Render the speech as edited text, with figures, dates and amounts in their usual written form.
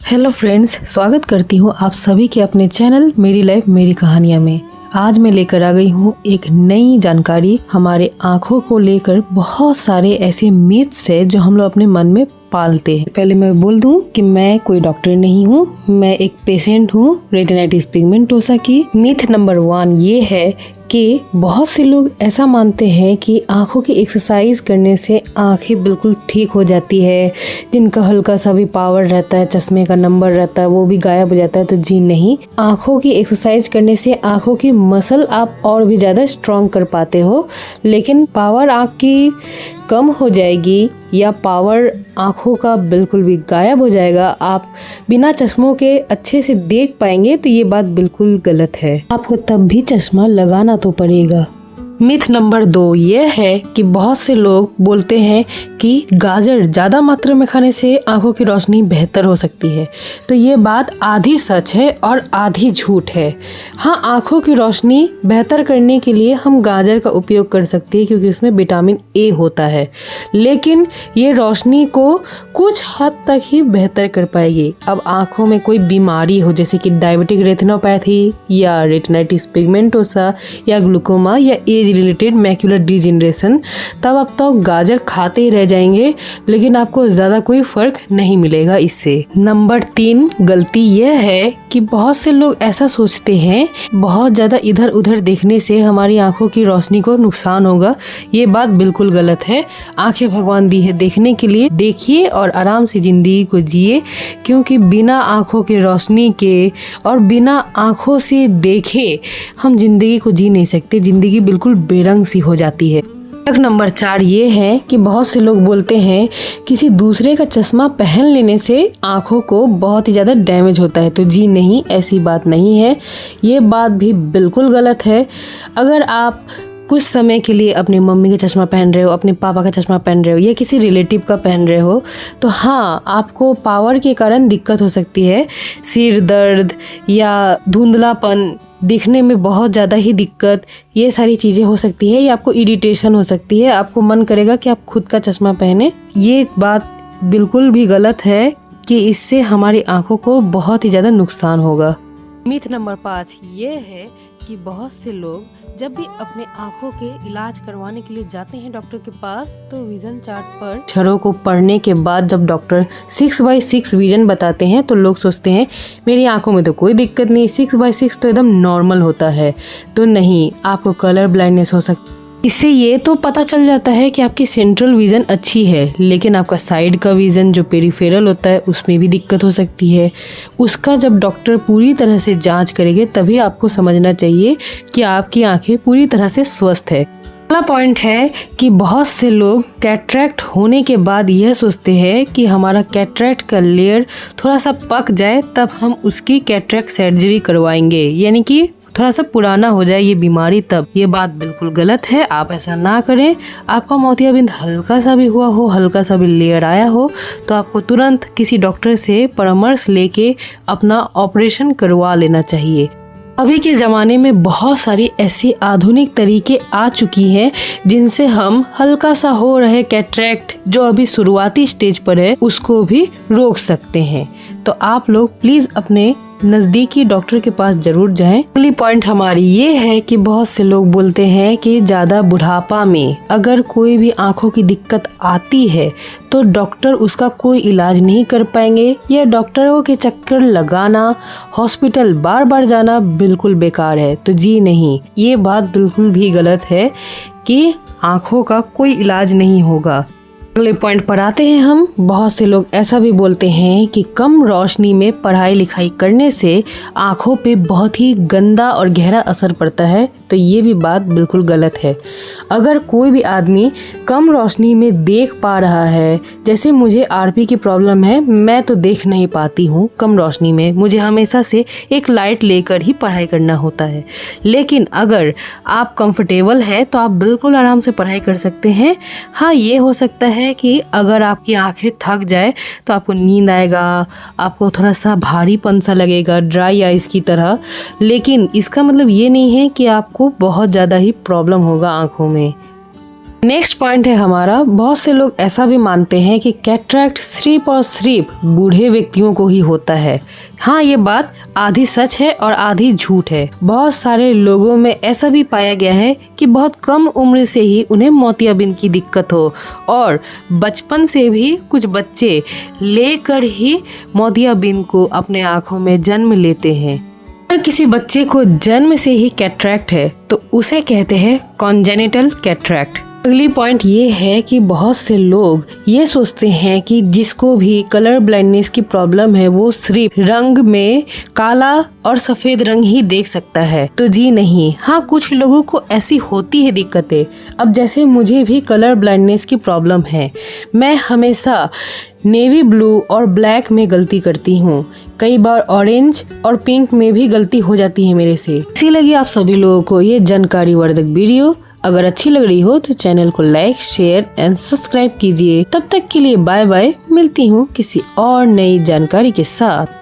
Hello friends, स्वागत करती हूँ आप सभी के अपने चैनल मेरी लाइफ मेरी कहानियाँ में। आज मैं लेकर आ गई हूँ एक नई जानकारी। हमारे आँखों को लेकर बहुत सारे ऐसे मिथ्स है जो हम लोग अपने मन में पालते हैं। पहले मैं बोल दूं कि मैं कोई डॉक्टर नहीं हूँ, मैं एक पेशेंट हूँ रेटिनाइटिस पिगमेंटोसा की। मिथ नंबर 1 ये है कि बहुत से लोग ऐसा मानते हैं कि आंखों की एक्सरसाइज करने से आंखें बिल्कुल ठीक हो जाती है। जिनका हल्का सा भी पावर रहता है, चश्मे का नंबर रहता है, वो भी गायब हो जाता है। तो जी नहीं, आंखों की एक्सरसाइज करने से आंखों की मसल आप और भी ज़्यादा स्ट्रॉन्ग कर पाते हो, लेकिन पावर आंख की कम हो जाएगी या पावर आँखों का बिल्कुल भी गायब हो जाएगा, आप बिना चश्मों के अच्छे से देख पाएंगे, तो ये बात बिल्कुल गलत है। आपको तब भी चश्मा लगाना तो पड़ेगा। मिथ नंबर 2 ये है कि बहुत से लोग बोलते हैं कि गाजर ज़्यादा मात्रा में खाने से आंखों की रोशनी बेहतर हो सकती है। तो ये बात आधी सच है और आधी झूठ है। हाँ, आंखों की रोशनी बेहतर करने के लिए हम गाजर का उपयोग कर सकते हैं क्योंकि उसमें विटामिन ए होता है, लेकिन ये रोशनी को कुछ हद तक ही बेहतर कर पाएगी। अब आँखों में कोई बीमारी हो जैसे कि डायबिटिक रेटिनोपैथी या रेटिनाइटिस पिगमेंटोसा या ग्लूकोमा या एज रिलेटेड मैक्यूलर डिजेनरेशन, तब आप तो गाजर खाते ही रह जाएंगे, लेकिन आपको ज़्यादा कोई फर्क नहीं मिलेगा इससे। नंबर 3 गलती यह है कि बहुत से लोग ऐसा सोचते हैं बहुत ज़्यादा इधर उधर देखने से हमारी आंखों की रोशनी को नुकसान होगा। ये बात बिल्कुल गलत है। आंखें भगवान दी है देखने के लिए, देखिए और आराम से ज़िंदगी को जिए, क्योंकि बिना आंखों की रोशनी के और बिना आंखों से देखे हम जिंदगी को जी नहीं सकते। जिंदगी बिल्कुल बेरंग सी हो जाती है। नंबर 4 ये है कि बहुत से लोग बोलते हैं किसी दूसरे का चश्मा पहन लेने से आंखों को बहुत ही ज़्यादा डैमेज होता है। तो जी नहीं, ऐसी बात नहीं है। ये बात भी बिल्कुल गलत है। अगर आप कुछ समय के लिए अपनी मम्मी का चश्मा पहन रहे हो, अपने पापा का चश्मा पहन रहे हो या किसी रिलेटिव का पहन रहे हो, तो हाँ, आपको पावर के कारण दिक्कत हो सकती है। सिर दर्द या धुंधलापन, दिखने में बहुत ज़्यादा ही दिक्कत, ये सारी चीज़ें हो सकती है। या आपको इरिटेशन हो सकती है, आपको मन करेगा कि आप खुद का चश्मा पहने। ये बात बिल्कुल भी गलत है कि इससे हमारी आंखों को बहुत ही ज़्यादा नुकसान होगा। मिथ नंबर 5 ये है कि बहुत से लोग जब भी अपने आंखों के इलाज करवाने के लिए जाते हैं डॉक्टर के पास, तो विजन चार्ट पर अक्षरों को पढ़ने के बाद जब डॉक्टर 6/6 विजन बताते हैं तो लोग सोचते हैं मेरी आंखों में तो कोई दिक्कत नहीं, 6/6 तो एकदम नॉर्मल होता है। तो नहीं, आपको कलर ब्लाइंडनेस हो सकती है। इससे ये तो पता चल जाता है कि आपकी सेंट्रल विज़न अच्छी है, लेकिन आपका साइड का विज़न जो पेरिफेरल होता है उसमें भी दिक्कत हो सकती है। उसका जब डॉक्टर पूरी तरह से जांच करेंगे तभी आपको समझना चाहिए कि आपकी आंखें पूरी तरह से स्वस्थ है। अगला पॉइंट है कि बहुत से लोग कैटरैक्ट होने के बाद यह सोचते हैं कि हमारा कैटरैक्ट का लेयर थोड़ा सा पक जाए तब हम उसकी कैटरैक्ट सर्जरी करवाएंगे, यानी कि थोड़ा सा पुराना हो जाए ये बीमारी तब। ये बात बिल्कुल गलत है, आप ऐसा ना करें। आपका मोतियाबिंद हल्का सा भी हुआ हो, हल्का सा भी लेयर आया हो, तो आपको तुरंत किसी डॉक्टर से परामर्श लेके अपना ऑपरेशन करवा लेना चाहिए। अभी के ज़माने में बहुत सारी ऐसी आधुनिक तरीके आ चुकी हैं जिनसे हम हल्का सा हो रहे कैटरैक्ट जो अभी शुरुआती स्टेज पर है उसको भी रोक सकते हैं। तो आप लोग प्लीज़ अपने नज़दीकी डॉक्टर के पास जरूर जाएं। अगली पॉइंट हमारी ये है कि बहुत से लोग बोलते हैं कि ज़्यादा बुढ़ापा में अगर कोई भी आंखों की दिक्कत आती है तो डॉक्टर उसका कोई इलाज नहीं कर पाएंगे, या डॉक्टरों के चक्कर लगाना, हॉस्पिटल बार बार जाना बिल्कुल बेकार है। तो जी नहीं, ये बात बिल्कुल भी गलत है कि आंखों का कोई इलाज नहीं होगा। अगले पॉइंट पर आते हैं हम। बहुत से लोग ऐसा भी बोलते हैं कि कम रोशनी में पढ़ाई लिखाई करने से आँखों पे बहुत ही गंदा और गहरा असर पड़ता है। तो ये भी बात बिल्कुल गलत है। अगर कोई भी आदमी कम रोशनी में देख पा रहा है, जैसे मुझे आरपी की प्रॉब्लम है, मैं तो देख नहीं पाती हूँ कम रोशनी में, मुझे हमेशा से एक लाइट लेकर ही पढ़ाई करना होता है। लेकिन अगर आप कंफर्टेबल हैं तो आप बिल्कुल आराम से पढ़ाई कर सकते हैं। हाँ, ये हो सकता है कि अगर आपकी आंखें थक जाए तो आपको नींद आएगा, आपको थोड़ा सा भारीपन सा लगेगा, ड्राई आइज की तरह, लेकिन इसका मतलब ये नहीं है कि आपको बहुत ज़्यादा ही प्रॉब्लम होगा आंखों में। नेक्स्ट पॉइंट है हमारा, बहुत से लोग ऐसा भी मानते हैं कि कैटरैक्ट सिर्फ और सिर्फ बूढ़े व्यक्तियों को ही होता है। हाँ, ये बात आधी सच है और आधी झूठ है। बहुत सारे लोगों में ऐसा भी पाया गया है कि बहुत कम उम्र से ही उन्हें मोतियाबिंद की दिक्कत हो और बचपन से भी कुछ बच्चे लेकर ही मोतियाबिंद को अपने आँखों में जन्म लेते हैं। अगर किसी बच्चे को जन्म से ही कैटरैक्ट है तो उसे कहते हैं कॉन्जेनिटल कैटरैक्ट। अगली पॉइंट ये है कि बहुत से लोग ये सोचते हैं कि जिसको भी कलर ब्लाइंडनेस की प्रॉब्लम है वो सिर्फ रंग में काला और सफेद रंग ही देख सकता है। तो जी नहीं, हाँ कुछ लोगों को ऐसी होती है दिक्कतें। अब जैसे मुझे भी कलर ब्लाइंडनेस की प्रॉब्लम है, मैं हमेशा नेवी ब्लू और ब्लैक में गलती करती हूँ, कई बार ऑरेंज और पिंक में भी गलती हो जाती है मेरे से। इसी लगी आप सभी लोगों को ये जानकारी वर्धक वीडियो अगर अच्छी लग रही हो तो चैनल को लाइक, शेयर एंड सब्सक्राइब कीजिए। तब तक के लिए बाय बाय, मिलती हूँ किसी और नई जानकारी के साथ।